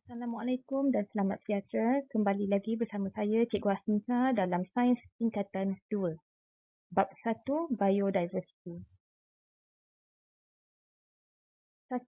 Assalamualaikum dan selamat sejahtera. Kembali lagi bersama saya Cikgu Hasnisa dalam Sains Tingkatan 2. Bab 1 Biodiversity. 1.1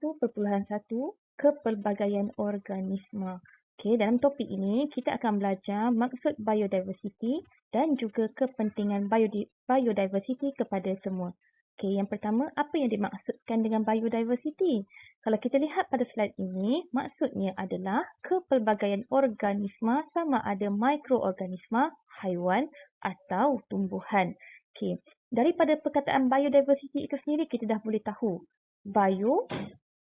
Kepelbagaian organisma. Okey, dalam topik ini kita akan belajar maksud biodiversity dan juga kepentingan biodiversity kepada semua. Okey, yang pertama, apa yang dimaksudkan dengan biodiversity? Kalau kita lihat pada slide ini, maksudnya adalah kepelbagaian organisma sama ada mikroorganisma, haiwan atau tumbuhan. Okey, daripada perkataan biodiversity itu sendiri kita dah boleh tahu. Bio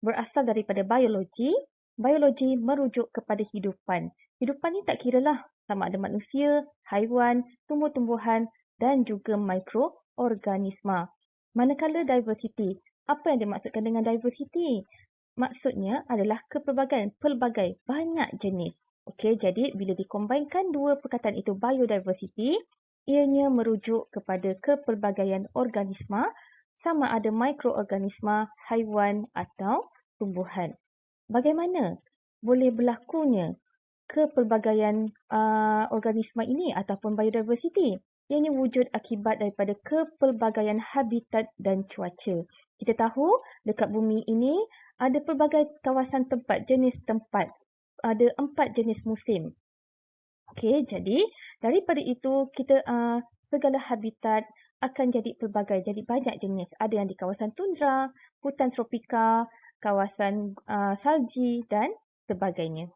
berasal daripada biologi. Biologi merujuk kepada hidupan. Hidupan ni tak kiralah sama ada manusia, haiwan, tumbuh-tumbuhan dan juga mikroorganisma. Manakala diversity, apa yang dimaksudkan dengan diversity? Maksudnya adalah kepelbagaian, pelbagai, banyak jenis. Okey, jadi bila dikombinkan dua perkataan itu biodiversity, ianya merujuk kepada kepelbagaian organisma sama ada mikroorganisma, haiwan atau tumbuhan. Bagaimana boleh berlakunya kepelbagaian organisma ini ataupun biodiversity? Ianya wujud akibat daripada kepelbagaian habitat dan cuaca. Kita tahu dekat bumi ini ada pelbagai kawasan tempat, jenis tempat. Ada 4 jenis musim. Okey, jadi daripada itu kita segala habitat akan jadi pelbagai, jadi banyak jenis. Ada yang di kawasan tundra, hutan tropika, kawasan salji dan sebagainya.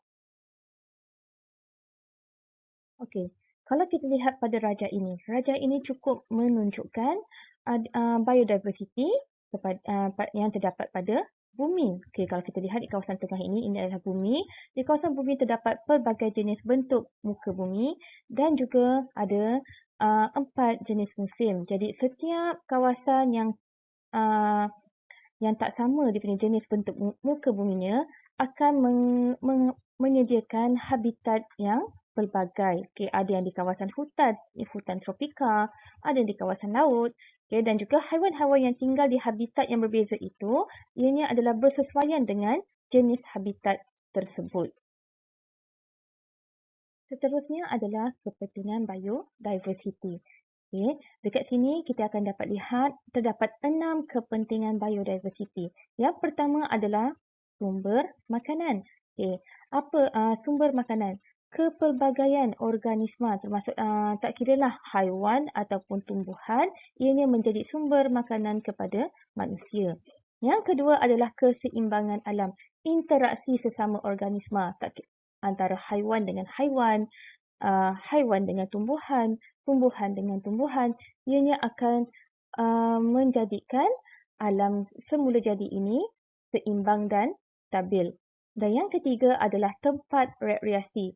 Okey, kalau kita lihat pada raja ini cukup menunjukkan biodiversity yang terdapat pada bumi. Okey, kalau kita lihat di kawasan tengah ini adalah bumi. Di kawasan bumi terdapat pelbagai jenis bentuk muka bumi dan juga ada 4 jenis musim. Jadi setiap kawasan yang tak sama dia punya jenis bentuk muka buminya akan menyediakan habitat yang pelbagai. Okay, ada yang di kawasan hutan tropika, ada yang di kawasan laut. Okay, dan juga haiwan-haiwan yang tinggal di habitat yang berbeza itu, ianya adalah bersesuaian dengan jenis habitat tersebut. Seterusnya adalah kepentingan biodiversity. Okay. Dekat sini kita akan dapat lihat terdapat 6 kepentingan biodiversity. Yang pertama adalah sumber makanan. Okay. Apa sumber makanan? Kepelbagaian organisma termasuk tak kiralah haiwan ataupun tumbuhan, ianya menjadi sumber makanan kepada manusia. Yang kedua adalah keseimbangan alam, interaksi sesama organisma antara haiwan dengan haiwan, haiwan dengan tumbuhan, tumbuhan dengan tumbuhan, ianya akan menjadikan alam semula jadi ini seimbang dan stabil. Dan yang ketiga adalah tempat rekreasi.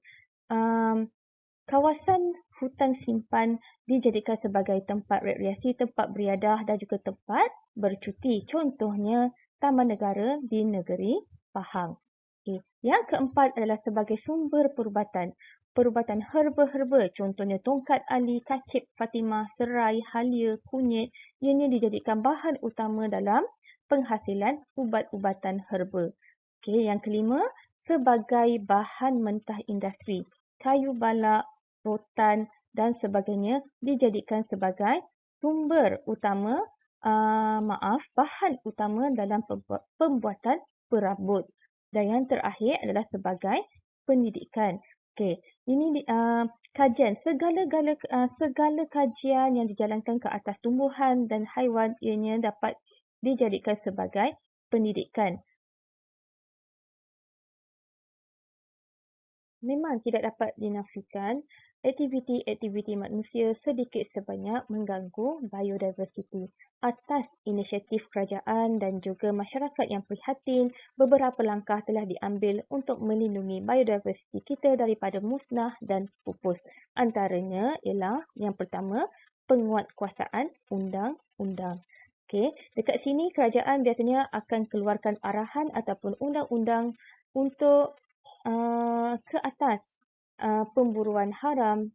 Kawasan hutan simpan dijadikan sebagai tempat rekreasi, tempat beriadah dan juga tempat bercuti. Contohnya Taman Negara di negeri Pahang. Okay. Yang keempat adalah sebagai sumber perubatan. Perubatan herba-herba, contohnya tongkat ali, kacip Fatimah, serai, halia, kunyit, ianya dijadikan bahan utama dalam penghasilan ubat-ubatan herba. Okay. Yang kelima, sebagai bahan mentah industri. Kayu balak, rotan dan sebagainya dijadikan sebagai sumber utama, bahan utama dalam pembuatan perabot. Dan yang terakhir adalah sebagai pendidikan. Okey, ini kajian segala kajian yang dijalankan ke atas tumbuhan dan haiwan ianya dapat dijadikan sebagai pendidikan. Memang tidak dapat dinafikan aktiviti-aktiviti manusia sedikit sebanyak mengganggu biodiversity. Atas inisiatif kerajaan dan juga masyarakat yang prihatin, beberapa langkah telah diambil untuk melindungi biodiversity kita daripada musnah dan pupus. Antaranya ialah yang pertama, penguatkuasaan undang-undang. Okey, dekat sini kerajaan biasanya akan keluarkan arahan ataupun undang-undang untuk ke atas pemburuan haram,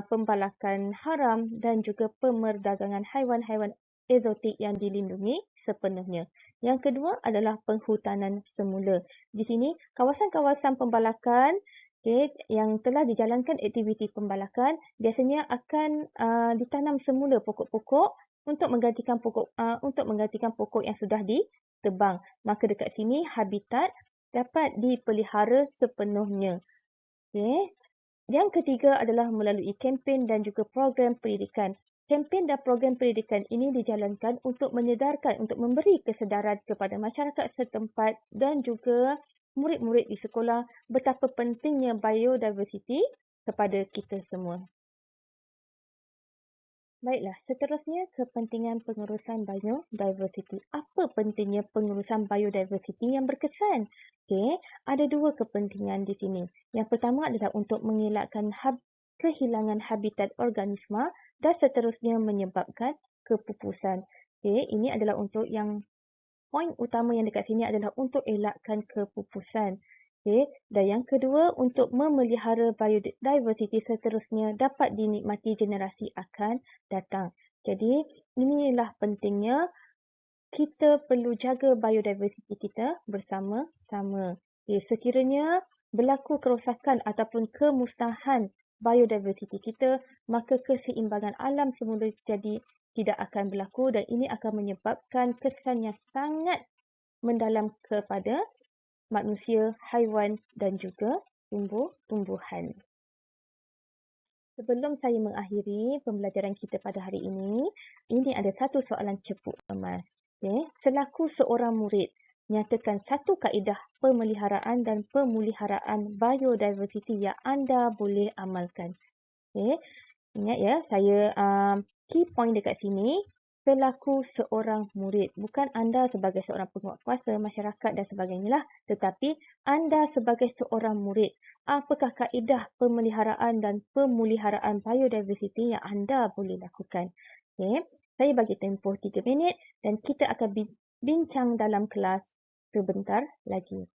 pembalakan haram dan juga pemerdagangan haiwan-haiwan eksotik yang dilindungi sepenuhnya. Yang kedua adalah penghutanan semula. Di sini, kawasan-kawasan pembalakan yang telah dijalankan aktiviti pembalakan biasanya akan ditanam semula pokok-pokok untuk menggantikan pokok yang sudah ditebang. Maka dekat sini habitat dapat dipelihara sepenuhnya. Yang ketiga adalah melalui kempen dan juga program pendidikan. Kempen dan program pendidikan ini dijalankan untuk menyedarkan, untuk memberi kesedaran kepada masyarakat setempat dan juga murid-murid di sekolah betapa pentingnya biodiversiti kepada kita semua. Baiklah, seterusnya kepentingan pengurusan biodiversiti. Apa pentingnya pengurusan biodiversiti yang berkesan? Ada dua kepentingan di sini. Yang pertama adalah untuk mengelakkan kehilangan habitat organisma dan seterusnya menyebabkan kepupusan. Ini adalah untuk yang poin utama yang dekat sini adalah untuk elakkan kepupusan. Dan yang kedua, untuk memelihara biodiversiti seterusnya dapat dinikmati generasi akan datang. Jadi, inilah pentingnya kita perlu jaga biodiversiti kita bersama-sama. Sekiranya berlaku kerosakan ataupun kemusnahan biodiversiti kita, maka keseimbangan alam semula jadi tidak akan berlaku dan ini akan menyebabkan kesan yang sangat mendalam kepada manusia, haiwan dan juga tumbuh-tumbuhan. Sebelum saya mengakhiri pembelajaran kita pada hari ini ada satu soalan cepuk emas. Selaku seorang murid, nyatakan satu kaedah pemeliharaan dan pemuliharaan biodiversiti yang anda boleh amalkan. Ingat ya, saya key point dekat sini, selaku seorang murid. Bukan anda sebagai seorang penguatkuasa, masyarakat dan sebagainya lah. Tetapi anda sebagai seorang murid. Apakah kaedah pemeliharaan dan pemuliharaan biodiversiti yang anda boleh lakukan? Saya bagi tempoh 3 minit dan kita akan bincang dalam kelas sebentar lagi.